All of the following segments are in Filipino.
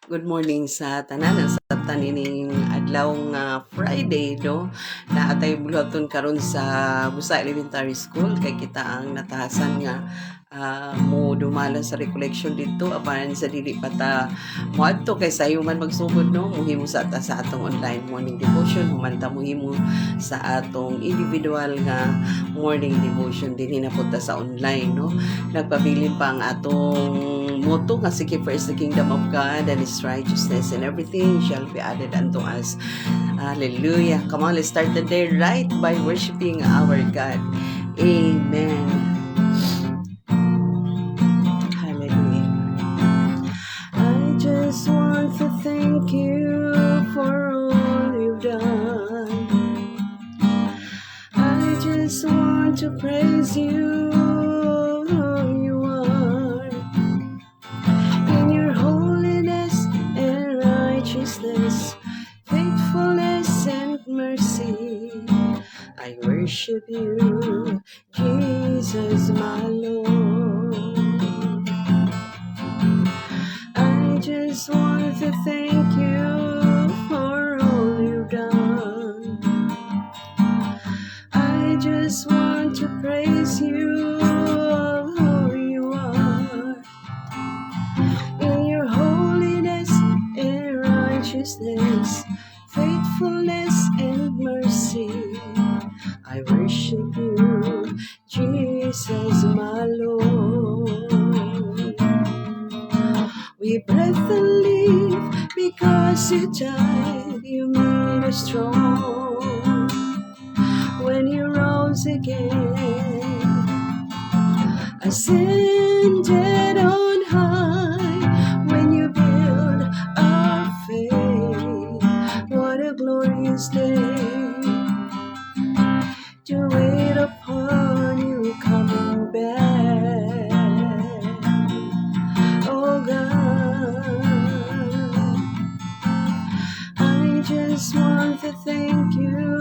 Good morning sa tanan sa tanining adlaw nga Friday no. Naatay buloton karon sa Busa Elementary School kay kita ang natahasan nga mo dumala sa recollection dito apan sa dili pata moadto kay sayo man magsugod no muhimo sa atong online morning devotion humanta muhimo sa atong individual nga morning devotion dinhi na punta sa online no. Nagpabilin pa ang atong motto nga seek first the kingdom of God and His righteousness, and everything shall be added unto us. Hallelujah. Come on, let's start the day right by worshiping our God. Amen. Hallelujah. I just want to thank you for all you've done. I just want to praise you. Faithfulness and mercy, I worship you, Jesus my Lord. I just want to thank you for all you've done. I just want to praise you, who you are. In your holiness and righteousness, faithfulness and mercy, I worship you, Jesus my Lord. We breath and live because you died, you made us strong. When you rose again, ascended on high, when you build our faith, what a glorious day to wait upon you coming back. Oh God, I just want to thank you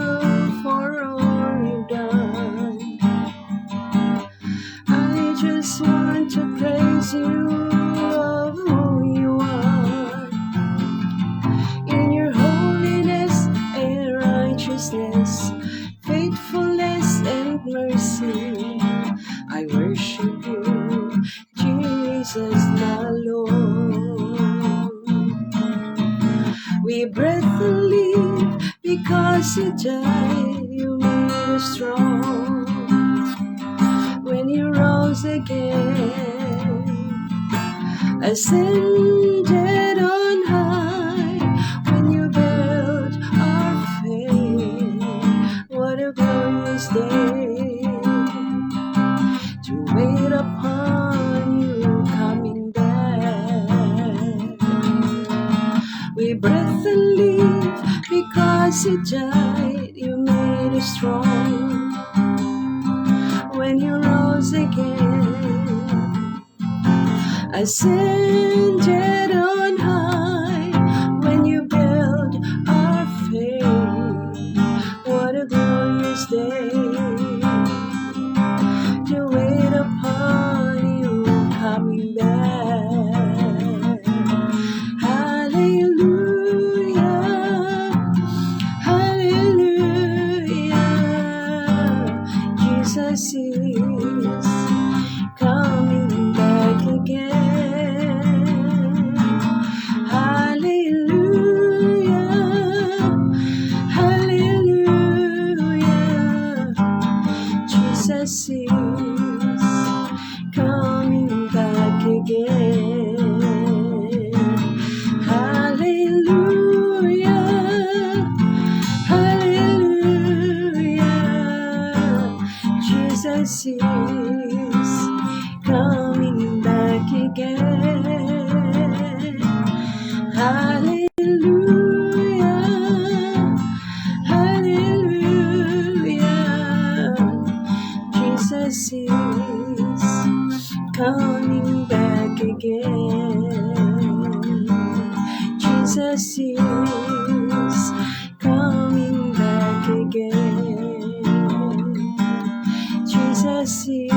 for all you've done. I just want to praise you of who you are. In your holiness and righteousness, faithfulness and mercy, I worship you, Jesus my Lord. We breath and live because you died, you made us strong. When you rose again, ascended on high, when you built our faith, what a glorious day to wait upon you coming back. We breath and live because you died, you made us strong. When you rose again, ascended on high, when you build our faith, what a glorious day to wait upon you coming back. Hallelujah, hallelujah, Jesus is coming back again. Hallelujah, hallelujah, Jesus is coming back again. Hallelujah, hallelujah, Jesus is coming back again. Hallelujah, hallelujah, Jesus is coming back again. Jesus is coming back again. Jesus is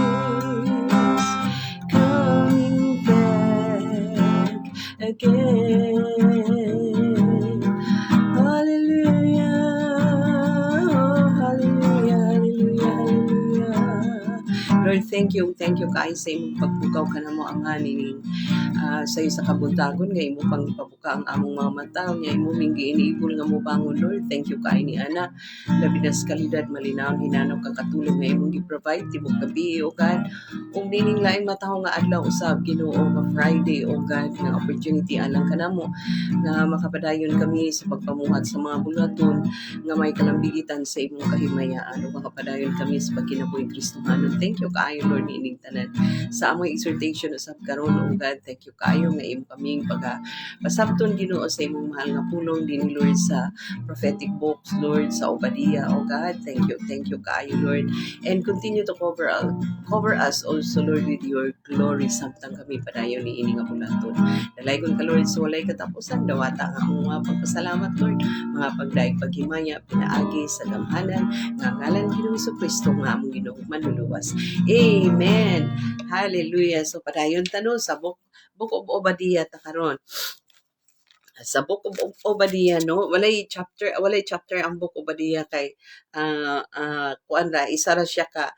coming back again. Hallelujah. Hallelujah. Hallelujah. Hallelujah. Lord, thank you kayo sa imong pagbukaw ka na mo ang haning sa isa kabuntagon nga imo pang ipabuka ang among mga mata nga imo minggi iniibol nga mo bangon Lord. Thank you kay ni ana labi na sa kalidad malinaw hinanaw kang katulong nga imong gi-provide tibok gabi o God ug dining laing mataho nga adlaw usab Ginoo nga Friday o God nga opportunity alang kanamo nga makapadayon kami sa pagpamuhat sa mga bulaton nga may kalambigitan sa imong kahimayaan ug makapadayon kami sa pagkinabuhi Kristohanon. Thank you kaayo Lord niining tanan sa among exhortation usab karon o God. Thank you kaayo nga imo kaming pasabton Ginoo sa imong mahal nga pulong dinhi Lord sa prophetic books Lord sa Obadiah o God. Thank you kaayo Lord and continue to cover us also Lord with your glory samtang kami padayon niini nga bulaton. Dalaygon ka Lord sa walay katapusan dawata nga among mga pagpasalamat Lord mga pagdaig paghimaya pinaagi sa gamhanan nga ngalan Ginoong Jesucristo nga among Ginoo manluluwas. Amen. Hallelujah. So padayon tanon sa Book of Obadiah ta karon. Sa Book of Obadiah no, walay chapter ang Book of Obadiah kay kuan ra isa ra siya ka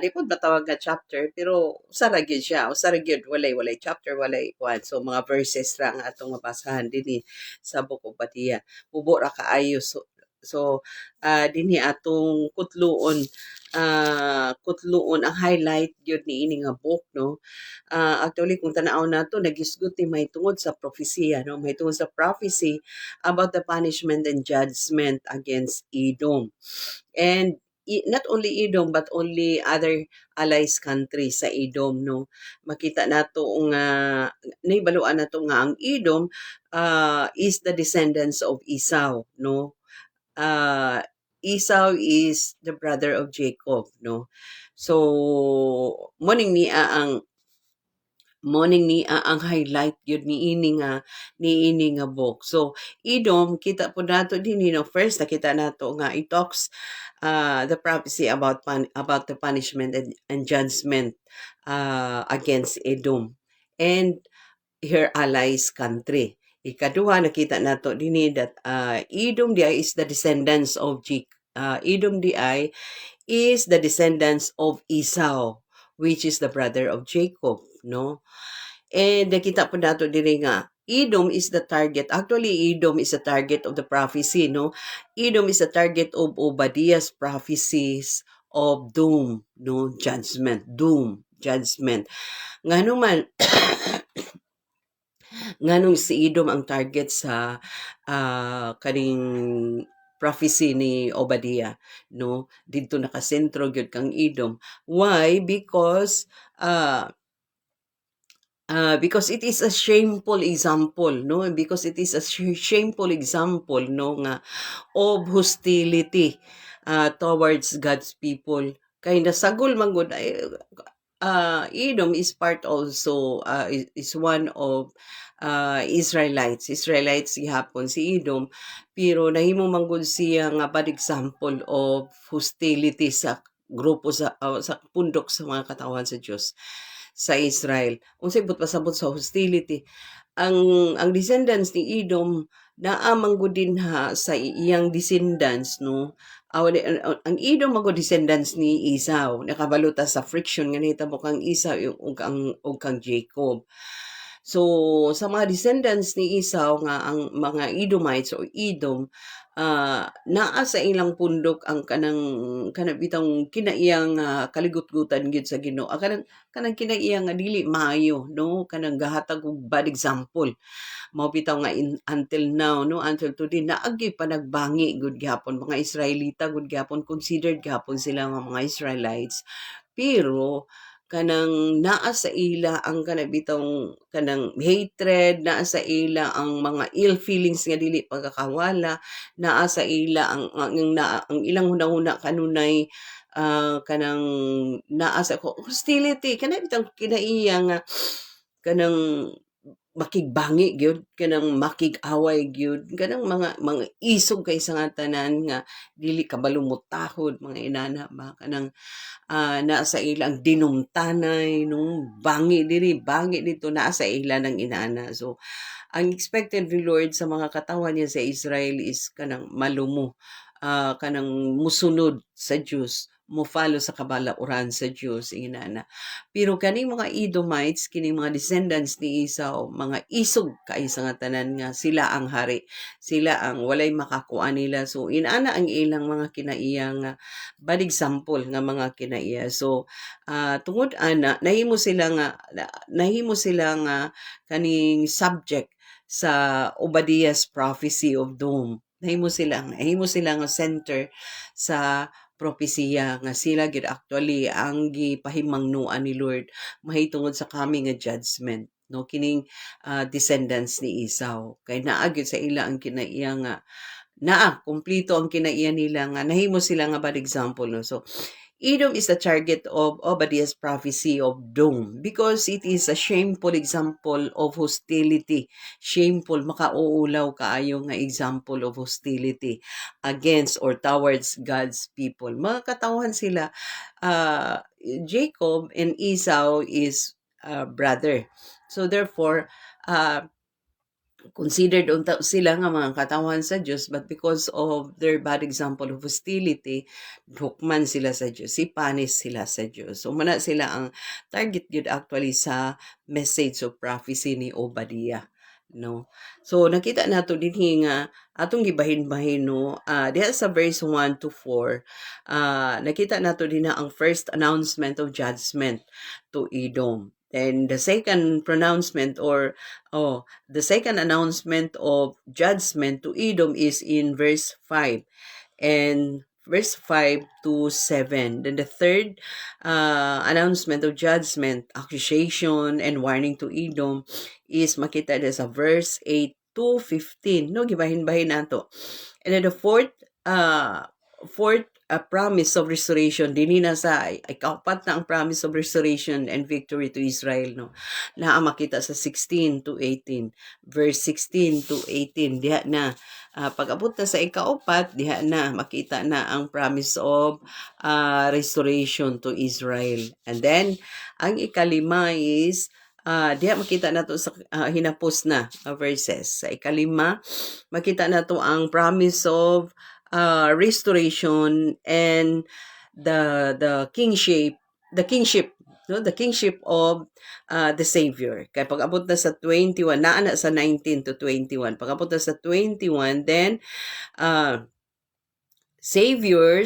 di po matawag nga chapter pero usa ra gyud walay chapter walay kuan so mga verses ra ang atong mabasahan dinhi sa Book of Obadiah bubo ra kaayo so dinhi atong kutluon ang highlight gyud niini nga book no. Actually kung tanaw nato nagisgot ni may tungod sa prophecy no, may tungod sa prophecy about the punishment and judgment against Edom. And not only Edom but only other allies countries sa Edom no. Makita nato nga nahibaluan nato nga ang Edom is the descendants of Esau no. Esau is the brother of Jacob no. So morning ni ang highlight yun niini nga book. So Edom kita po nato dinhi no first nakita nato nga it talks the prophecy about the punishment and judgment against Edom and her allies country. Ikaduha nakita nato dinhi that Edom di is the descendants of Edom di is the descendants of Esau which is the brother of Jacob no. And nakita po nato diri nga Edom is the target. Actually, Edom is the target of the prophecy, no? Edom is the target of Obadiah's prophecies of doom, no? Judgment. Ngano man, nganong si Edom ang target sa kaning prophecy ni Obadiah, no? Dito nakasentro gyud kang Edom. Why? Because it is a shameful example no nga of hostility towards God's people kay nasagol man gud Edom is part also is one of Israelites gihapon si Edom pero nahimo man gud siya nga bad example of hostility sa grupo sa pundok sa mga katawan sa Dios sa Israel. Unsay pasabot sa hostility. Ang descendants ni Edom naamang gud dinha sa iyang descendants no. Ang Edom magod descendants ni Esau nakabaluta sa friction nga nahitabo kang Esau ug kang Jacob. So sa mga descendants ni Esau nga ang mga Edomites o Edom naa sa ilang pundok ang kanang bitang kinaiyang kaligut-gutan gyud sa Ginoo kanang kinaiyang nga dili maayo no kanang gahatag og bad example mao bitaw nga until now no until today naagi pa nagbangi gud gyapon mga Israelita gud gyapon considered gyapon sila mga Israelites pero kanang naa sa ila ang kanang hatred, naa sa ila ang mga ill feelings nga dili pagkakawala, naa sa ila ang ilang hunahuna kanunay kanang naa sa hostility kanang bitang kinaiya nga kanang makigbangi gyud kanang makig-away gyud kanang mga isog kay sa nga tanan nga dili kabalo mo tahod mga inana ba kanang naa sa ilang dinumtanay nung bangi diri bangi dito naa sa ila ng inana. So ang expected ni Lord sa mga katawan niya sa Israel is kanang malumo, kanang musunod sa Dios, mo-follow sa kabalauran sa Dios inana. Pero kaning mga Edomites, kining mga descendants ni Esau, mga isog kay sa nga tanan nga sila ang hari, sila ang walay makakuan nila. So inana ang ilang mga kinaiyang bad example nga mga kinaiya. So tungod ana nahimo sila nga kaning subject sa Obadiah's prophecy of doom. Nahimo sila nga center sa propesiya nga sila gid actually ang gipahimangnuan ni Lord mahitungod sa coming nga judgment, no, kining descendants ni Esau kay naa gyud sa ila ang kinaiya nga kumpleto ang kinaiya nila nga nahimo sila nga bad example, no. So Edom is the target of Obadiah's prophecy of doom because it is a shameful example of hostility. Shameful, makauulaw kaayo nga example of hostility against or towards God's people. Mga katawan sila, Jacob and Esau is brother. So therefore, considered unta sila nga mga katawan sa Dios, but because of their bad example of hostility, hukman sila sa Dios, ipanis sila sa Dios. So muna sila ang target gyud actually sa message of prophecy ni Obadiah, no. So nakita nato dinhi nga atong gibahin-bahin, no, diha sa verse 1 to 4, nakita nato din ang first announcement of judgment to Edom. And the second pronouncement the second announcement of judgment to Edom is in verse 5 and verse 5 to 7. Then the third announcement of judgment, accusation, and warning to Edom is makita sa verse 8 to 15. No, gibahin-bahin nato. And then the fourth promise of restoration dinhi na sa ikaapat na ang promise of restoration and victory to Israel, no, naa makita sa 16 to 18, verse 16 to 18 diha na pag-abot na sa ikaapat diha na makita na ang promise of restoration to Israel. And then ang ikalima is diha makita nato sa hinapos na verses. Sa ikalima makita nato ang promise of restoration and the kingship, no, the kingship of the Savior. Kaya pag-abot na sa 21, naa na sa 19 to 21. Pag-abot na sa 21, then Savior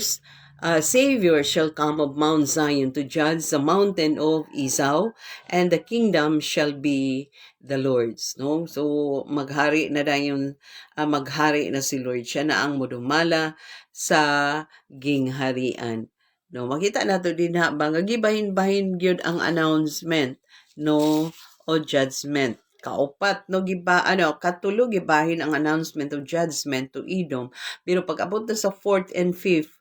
shall come of Mount Zion to judge the mountain of Esau, and the kingdom shall be the Lord's. No? So, maghari na si Lord. Siya na ang mudumala sa gingharian. No, makita nato din ha, gibahin-bahin gyud ang announcement, no, o judgment. Kaupat, no, katulo gibahin ang announcement of judgment to Edom. Pero pag-abot na sa 4th and 5th,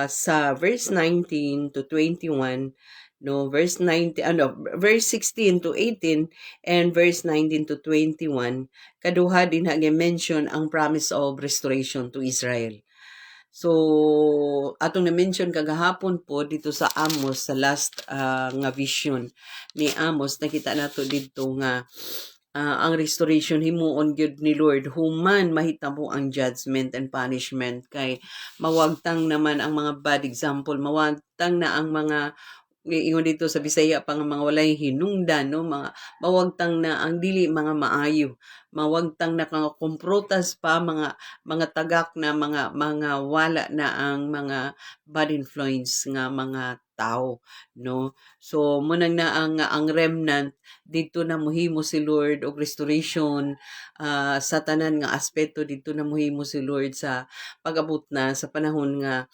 sa verse 19 to 21, no, verse 16 to 18 and verse 19 to 21, kaduha din mention ang promise of restoration to Israel. So atong na-mention kagahapon po dito sa Amos, sa last nga vision ni Amos, nakita nato dito nga ang restoration himuon gyud ni Lord human mahitabo ang judgment and punishment kay mawagtang naman ang mga bad example, mawagtang na ang mga ingon dito sa Bisaya pang mga walay hinungdan, no, mga mawagtang na ang dili mga maayo, mawagtang na kang komprutas pa mga tagak na mga wala na ang mga bad influence nga mga tao, no. So munang na ang remnant dito na muhimo si Lord og restoration sa tanan nga aspeto, dito na muhimo si Lord sa pag-abot na sa panahon nga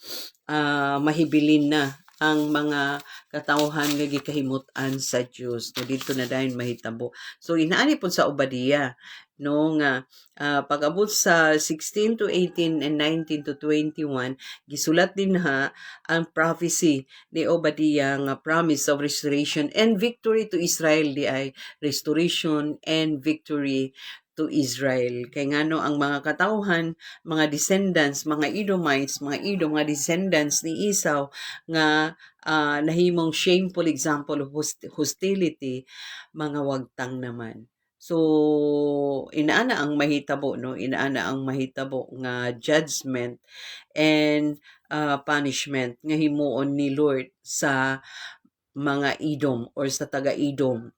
mahibilin na ang mga katawhan nga gikahimut-an sa Dios. No, dito na dayon mahitabo. So inaani po sa Obadiah no nga pag-abot sa 16 to 18 and 19 to 21 gisulat din ha ang prophecy ni Obadiah nga promise of restoration and victory to Israel di ay restoration and victory to Israel. Kay ngano ang mga katawhan, mga descendants, mga Edomites, mga Edom, mga descendants ni Esau nga nahimong shameful example of hostility, mga wagtang naman. So, inaana ang mahitabo, no? Inaana ang mahitabo nga judgment and punishment nga himuon ni Lord sa mga Edom or sa taga-Edom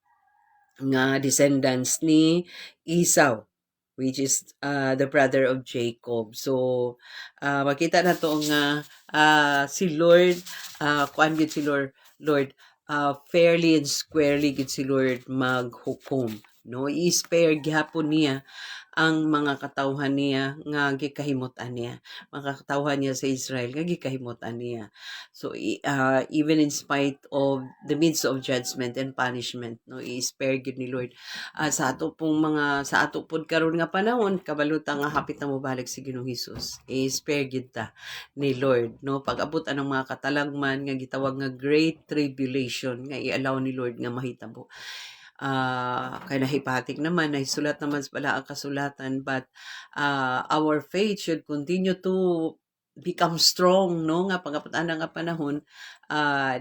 nga descendants ni Esau, which is the brother of Jacob. So makita na to nga si Lord kuan gid si Lord fairly and squarely gid si Lord maghukom, no, i-spare gyapon niya ang mga katawhan niya nga gikahimutan niya, mga katawhan niya sa Israel nga gikahimutan niya. So even in spite of the midst of judgment and punishment, no, i-spare gid ni Lord sa ato pong mga sa ato pod karon nga panahon kabaluta nga hapit na mobalik si Ginoong Hesus, i-spare gid ta ni Lord, no, pag-abot anong mga katalagman nga gitawag nga great tribulation nga i-allow ni Lord nga mahitabo. Kay nahipatik naman, nahisulat naman sa balaang kasulatan, but our faith should continue to become strong, no, nga pagaputan nga panahon,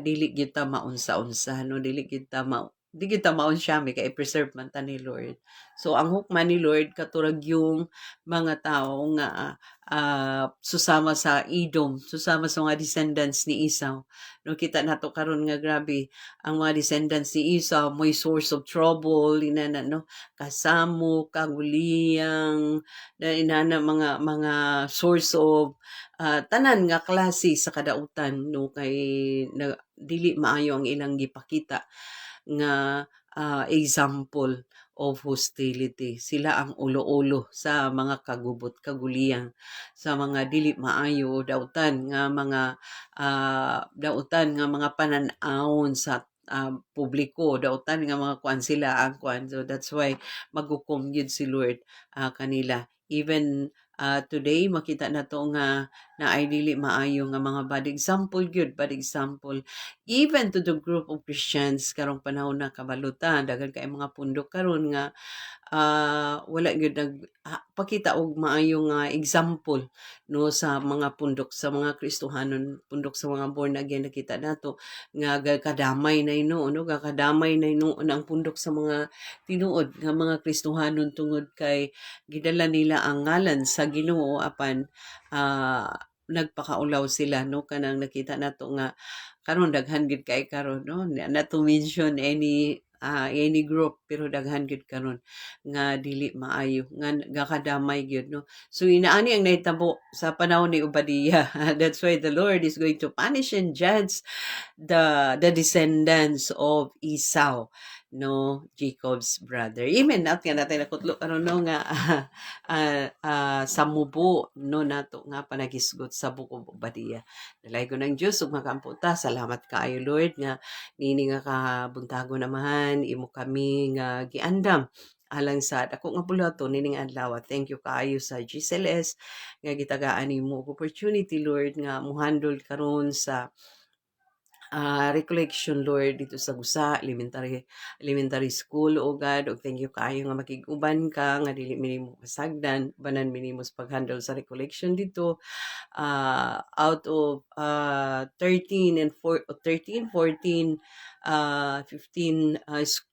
dili gyud ta maunsa-unsa, no, di kita maunsa mi kay preserve man ta ni Lord. So ang hukman ni Lord katurag yung mga tao nga susama sa Edom, susama sa mga descendants ni Esau. No, kita nato karon nga grabe ang mga descendants ni Esau mo'y source of trouble inana, no, kasamo kaguliyang na inana mga source of tanan nga klase sa kadautan, no, kay dili maayo ang ilang gipakita nga example of hostility. Sila ang ulo-ulo sa mga kagubot kaguliyang, sa mga dili maayo dautan nga mga panan-awon sa publiko, dautan nga mga kuan sila ang kuan. So that's why maghukom gyud si Lord kanila. Even today makita na to nga na ay dili maayo nga mga bad example gyud, bad example even to the group of Christians karong panahon na kabalutan daghan kay mga pundok karon nga wala gyud pakita og maayo nga example, no, sa mga pundok sa mga Kristohanon, pundok sa mga born again. Nakita nato nga gakadamay na no, gakadamay na ang pundok sa mga tinuod nga mga Kristohanon tungod kay gidala nila ang ngalan sa Ginoo apan nagpakaulaw sila, no, kanang nakita nato nga karon daghan gid kay karon, no, not to mention any group pero daghan gid karon nga dili maayo nga gakadamay gyud, no. So inaani ang nahitabo sa panahon ni Obadiah. That's why the Lord is going to punish and judge the descendants of Esau, no, Jacob's brother. Amen. Natin nakutlo karon, no, nga sa mubo, no, nato nga panagisgot sa Book of Obadiah. Dalay ko ng Diyos ug makamputa. Salamat kaayo Lord nga nini nga kabuntago naman imo kami nga giandam alang sa dako nga bulaton nining adlaw. Thank you kaayo sa GCLS nga gitagaan nimo opportunity Lord nga muhandle karon sa recollection Lord dito sa Gusa elementary school. O God, og thank you kaayo nga makig-uban ka nga dili minimo pasagdan banan minimo sa pag-handle sa recollection dito out of 13 and 14 15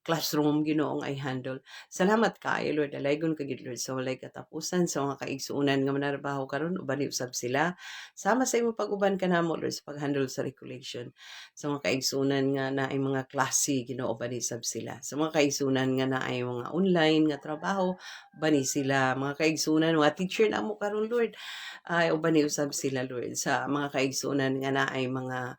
classroom Ginoong ay handle. Salamat kaayo Lord, alaygon ka gid Lord sa walay katapusan sa mga kaigsuonan nga manarbaho karon uban usab sila sama sa imo pag-uban kanamo Lord sa pag-handle sa recollection sa mga kaigsuonan nga naay mga klase Ginoo bani sab sila, sa mga kaigsuonan nga naay mga online nga trabaho bani sila, mga kaigsuonan mga teacher na mo karon Lord ay uban ni usab sila Lord, sa mga kaigsuonan nga naay mga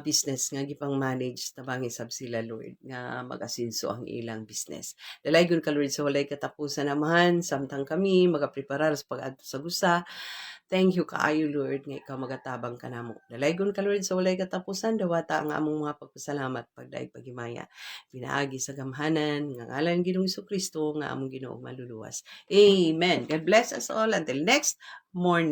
business nga gipang manage tabang isab sila Lord nga mag-asenso ang ilang business. Dalaygon ka Lord sa walay katapusan amahan samtang kami magapreparar sa pag-adto sa Gusa Thank you kaayo Lord nga ikaw magatabang kanamo. Dalaygon ka Lord sa walay katapusan dawata ang among mga pagpasalamat pagdaig paghimaya. Pinaagi sa gamhanan nga ngalan Ginoong Kristo nga among Ginoo maluluwas. Amen. God bless us all until next morning.